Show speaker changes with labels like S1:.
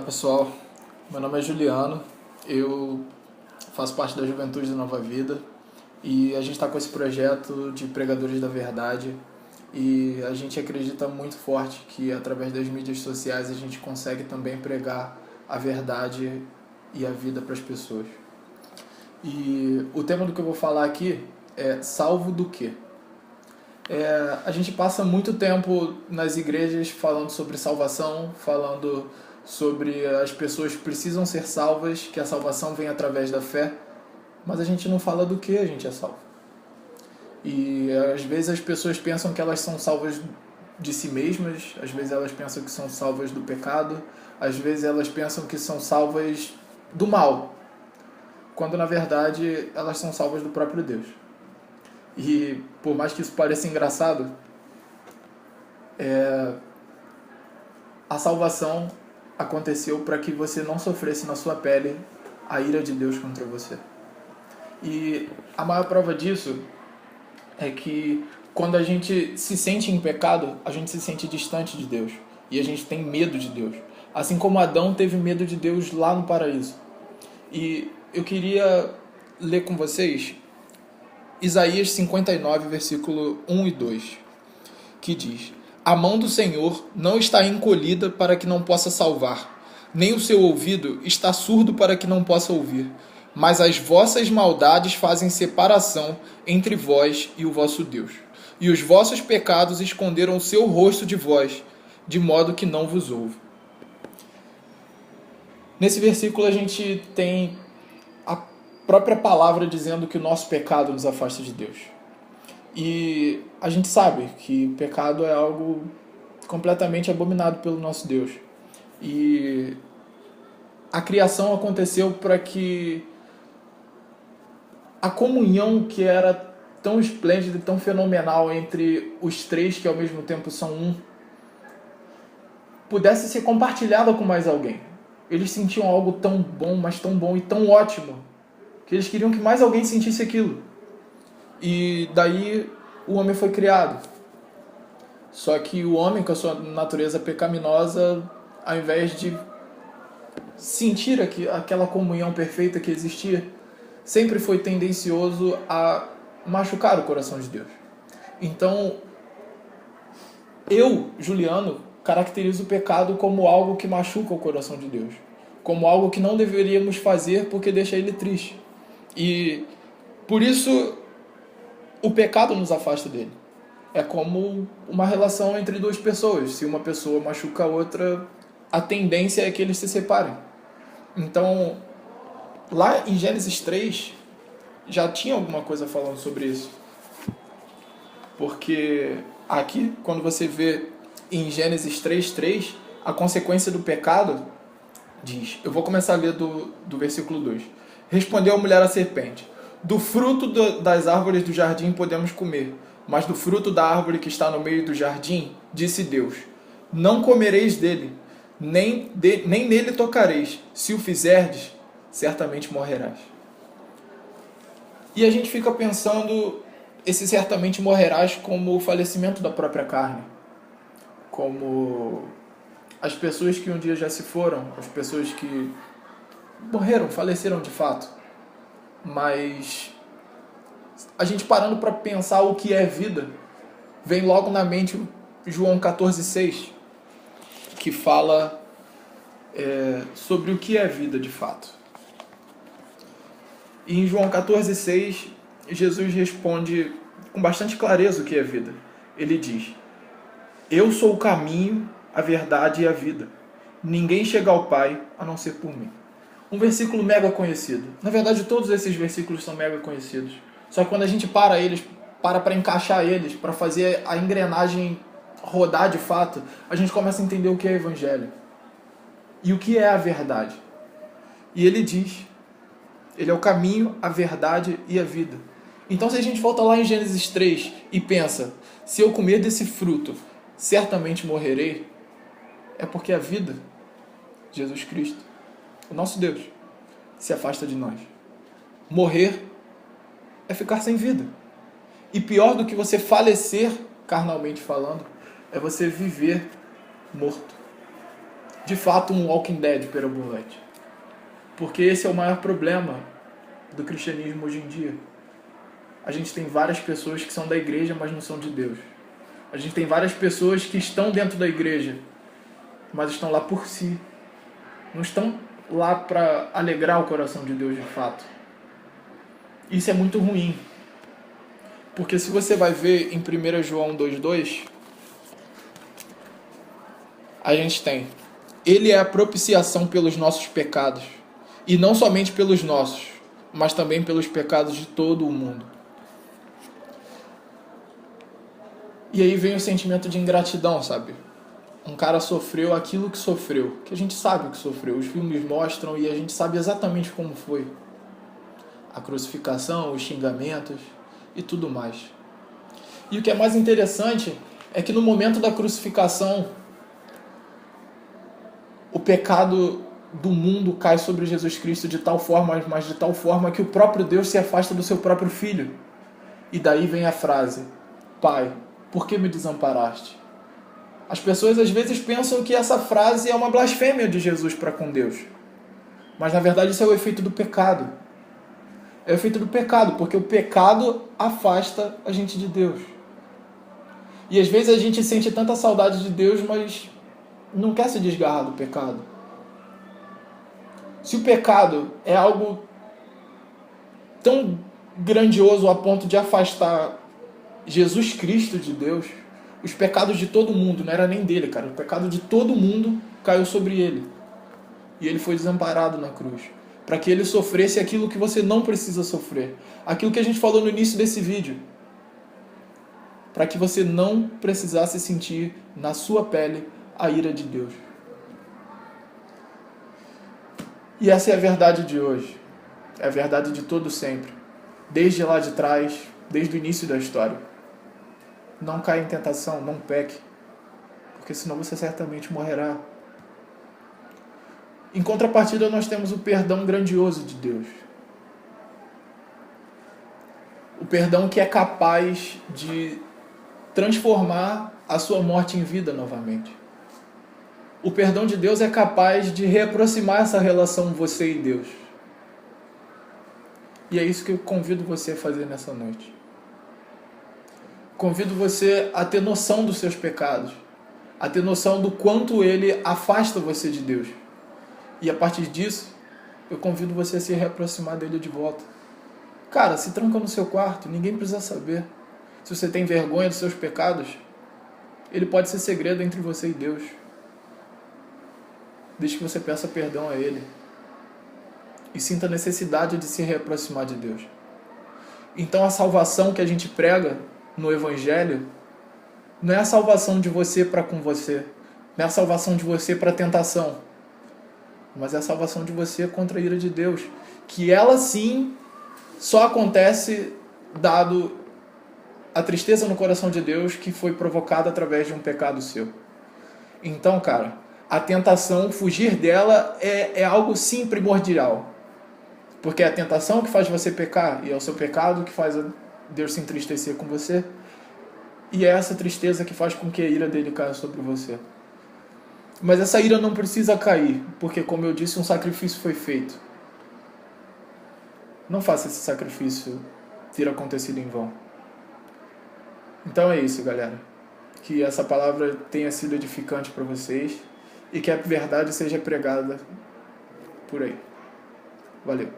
S1: Pessoal, meu nome é Juliano, eu faço parte da Juventude da Nova Vida e a gente está com esse projeto de Pregadores da Verdade e a gente acredita muito forte que através das mídias sociais a gente consegue também pregar a verdade e a vida para as pessoas. E o tema do que eu vou falar aqui é salvo do quê? A gente passa muito tempo nas igrejas falando sobre salvação, falando sobre as pessoas que precisam ser salvas, que a salvação vem através da fé, mas a gente não fala do que a gente é salvo. E às vezes as pessoas pensam que elas são salvas de si mesmas, às vezes elas pensam que são salvas do pecado, às vezes elas pensam que são salvas do mal, quando na verdade elas são salvas do próprio Deus. E por mais que isso pareça engraçado, a salvação aconteceu para que você não sofresse na sua pele a ira de Deus contra você. E a maior prova disso é que quando a gente se sente em pecado, a gente se sente distante de Deus. E a gente tem medo de Deus. Assim como Adão teve medo de Deus lá no paraíso. E eu queria ler com vocês Isaías 59, versículo 1 e 2, que diz: A mão do Senhor não está encolhida para que não possa salvar, nem o seu ouvido está surdo para que não possa ouvir. Mas as vossas maldades fazem separação entre vós e o vosso Deus. E os vossos pecados esconderam o seu rosto de vós, de modo que não vos ouve. Nesse versículo a gente tem a própria palavra dizendo que o nosso pecado nos afasta de Deus. E a gente sabe que o pecado é algo completamente abominado pelo nosso Deus. E a criação aconteceu para que a comunhão que era tão esplêndida e tão fenomenal entre os três, que ao mesmo tempo são um, pudesse ser compartilhada com mais alguém. Eles sentiam algo tão bom, mas tão bom e tão ótimo, que eles queriam que mais alguém sentisse aquilo. E daí o homem foi criado. Só que o homem, com a sua natureza pecaminosa, ao invés de sentir aquela comunhão perfeita que existia, sempre foi tendencioso a machucar o coração de Deus. Então, eu, Juliano, caracterizo o pecado como algo que machuca o coração de Deus, como algo que não deveríamos fazer porque deixa ele triste. E por isso o pecado nos afasta dele. É como uma relação entre duas pessoas. Se uma pessoa machuca a outra, a tendência é que eles se separem. Então, lá em Gênesis 3, já tinha alguma coisa falando sobre isso. Porque aqui, quando você vê em Gênesis 3:3, a consequência do pecado diz... Eu vou começar a ler do versículo 2. Respondeu a mulher à serpente: Do fruto das árvores do jardim podemos comer, mas do fruto da árvore que está no meio do jardim, disse Deus: Não comereis dele, nem nele tocareis. Se o fizerdes, certamente morrerás. E a gente fica pensando esse certamente morrerás como o falecimento da própria carne, como as pessoas que um dia já se foram, as pessoas que morreram, faleceram de fato. Mas a gente parando para pensar o que é vida, vem logo na mente João 14,6, que fala sobre o que é vida de fato. E em João 14,6, Jesus responde com bastante clareza o que é vida. Ele diz: Eu sou o caminho, a verdade e a vida. Ninguém chega ao Pai a não ser por mim. Um versículo mega conhecido. Na verdade, todos esses versículos são mega conhecidos. Só que quando a gente para encaixar eles, para fazer a engrenagem rodar de fato, a gente começa a entender o que é evangelho. E o que é a verdade. E ele diz: Ele é o caminho, a verdade e a vida. Então, se a gente volta lá em Gênesis 3 e pensa: se eu comer desse fruto, certamente morrerei, é porque a vida, Jesus Cristo, o nosso Deus, se afasta de nós. Morrer é ficar sem vida. E pior do que você falecer, carnalmente falando, é você viver morto. de fato um Walking Dead perambulante. Porque esse é o maior problema do cristianismo hoje em dia. A gente tem várias pessoas que são da igreja, mas não são de Deus. A gente tem várias pessoas que estão dentro da igreja, mas estão lá por si. Não estão lá para alegrar o coração de Deus de fato. Isso é muito ruim. Porque se você vai ver em 1 João 2,2, a gente tem: Ele é a propiciação pelos nossos pecados, e não somente pelos nossos, mas também pelos pecados de todo o mundo. E aí vem o sentimento de ingratidão, sabe? Um cara sofreu aquilo que sofreu, que a gente sabe o que sofreu, os filmes mostram e a gente sabe exatamente como foi. A crucificação, os xingamentos e tudo mais. E o que é mais interessante é que no momento da crucificação, o pecado do mundo cai sobre Jesus Cristo de tal forma, mas de tal forma que o próprio Deus se afasta do seu próprio Filho. E daí vem a frase: Pai, por que me desamparaste? As pessoas às vezes pensam que essa frase é uma blasfêmia de Jesus para com Deus. Mas na verdade isso é o efeito do pecado. É o efeito do pecado, porque o pecado afasta a gente de Deus. E às vezes a gente sente tanta saudade de Deus, mas não quer se desgarrar do pecado. Se o pecado é algo tão grandioso a ponto de afastar Jesus Cristo de Deus, os pecados de todo mundo, não era nem dele, cara, o pecado de todo mundo caiu sobre ele. E ele foi desamparado na cruz, para que ele sofresse aquilo que você não precisa sofrer. Aquilo que a gente falou no início desse vídeo. Para que você não precisasse sentir na sua pele a ira de Deus. E essa é a verdade de hoje. É a verdade de todo sempre. Desde lá de trás, desde o início da história. Não caia em tentação, não peque. Porque senão você certamente morrerá. Em contrapartida, nós temos o perdão grandioso de Deus. O perdão que é capaz de transformar a sua morte em vida novamente. O perdão de Deus é capaz de reaproximar essa relação você e Deus. E é isso que eu convido você a fazer nessa noite. Convido você a ter noção dos seus pecados, a ter noção do quanto ele afasta você de Deus. E a partir disso, eu convido você a se reaproximar dele de volta. Cara, se tranca no seu quarto, ninguém precisa saber. Se você tem vergonha dos seus pecados, ele pode ser segredo entre você e Deus. Desde que você peça perdão a ele. E sinta a necessidade de se reaproximar de Deus. Então a salvação que a gente prega no Evangelho não é a salvação de você para com você. Não é a salvação de você para a tentação. Mas é a salvação de você contra a ira de Deus. Que ela sim só acontece dado a tristeza no coração de Deus que foi provocada através de um pecado seu. Então, cara, a tentação, fugir dela é algo sim primordial. Porque é a tentação que faz você pecar, e é o seu pecado que faz Deus se entristecer com você. E é essa tristeza que faz com que a ira dele caia sobre você. Mas essa ira não precisa cair, porque, como eu disse, um sacrifício foi feito. Não faça esse sacrifício ter acontecido em vão. Então é isso, galera. Que essa palavra tenha sido edificante para vocês e que a verdade seja pregada por aí. Valeu.